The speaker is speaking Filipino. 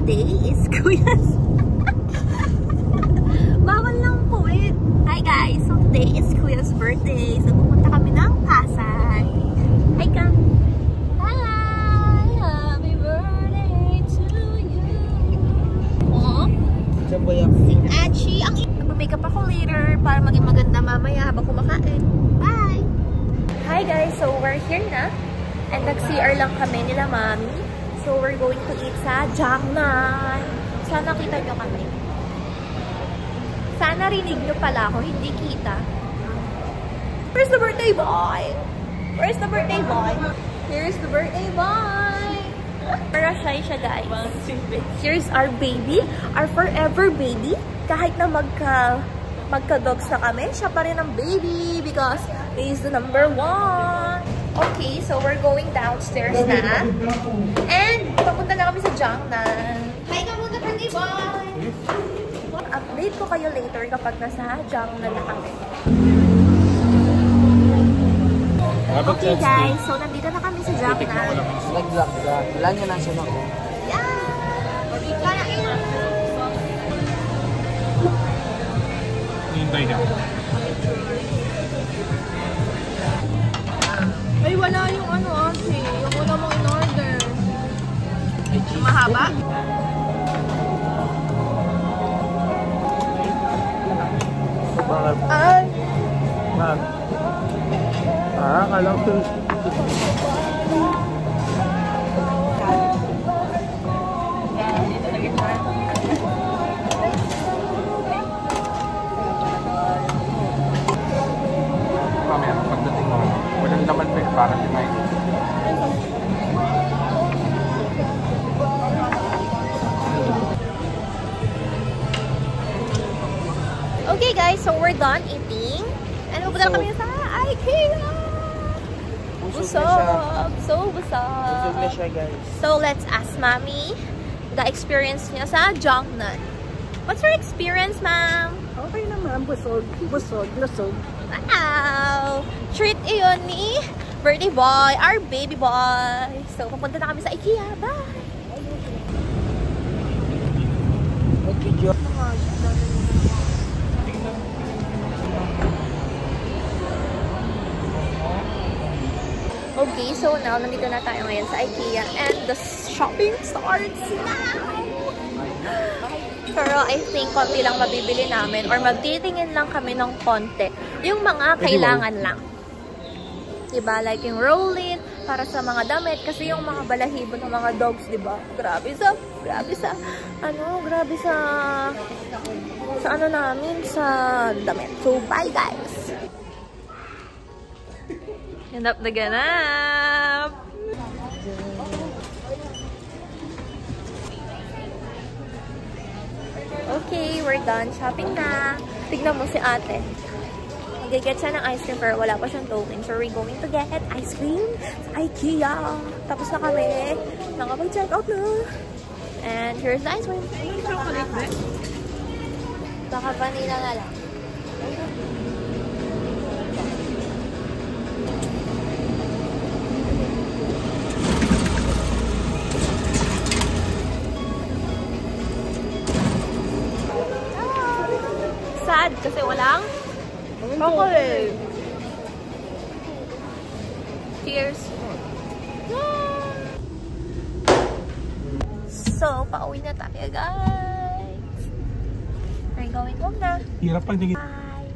today is Kuya's. Bawal lang puwit. Hi guys, so today is Kuya's birthday. So pupunta kami ng Pasay. Hi ka. Hi, happy birthday to you. Oh, si Achi. Mag-makeup ako later para maging maganda mamaya habang kumakain. Bye! Hi guys, so we're here na. And nag-CR lang kami nila mami. So we're going to eat sa Jiangnan. Sana kita nyo kami. Sana rinig nyo pala ako, hindi kita. Where's the birthday boy? Where's the birthday boy? Here's the birthday boy! Para shy siya guys. Here's our baby, our forever baby. Kahit na magka-dogs na kami, siya pa rin ang baby because he is the #1. Okay, so we're going downstairs na. And papunta na kami sa Jiangnan. Hi ka muna, birthday boy! Update ko kayo later kapag nasa Jiangnan na kami. Okay guys, so nandito na kami sa Jiangnan. Nag-vlog ka. Wala niya na siya ako. Yeah! Kaya hintay na. ay, wala yung ano, Ate. Yung una mong in-order. Mahaba? Ay! Akala ko. Mamaya, pagdating mo, walang laman pa yung parang limay. Okay guys, so we're done eating. And pupunta kami sa IKEA! Busog! So busog! Busog na siya guys. So let's ask Mami the experience niya sa Jiangnan. What's your experience, ma'am? Okay naman, busog, lusog. Wow! Treat iyon ni birthday boy, our baby boy. So pupunta na kami sa IKEA. Bye! Okay, so now, nandito na tayo ngayon sa IKEA and the shopping starts now! Pero I think konti lang mabibili namin or magtitingin lang kami ng konti. Yung mga kailangan lang. Diba? Like yung roll-in para sa mga damit kasi yung mga balahibo ng mga dogs, diba? Grabe sa ano namin, sa damit. So, bye guys! Ganap na ganap! Okay, we're done shopping na. Tignan mo si ate. Mag-get siya ng ice cream pero wala pa siyang topping. So we're going to get ice cream sa IKEA. Tapos na kami. Nakapag-check out na. And here's the ice cream. Baka vanilla na lang. Sad kasi walang chocolate. Cheers. So, pauwi na tayo, guys. We're going home na. Hirap pag naging... Bye.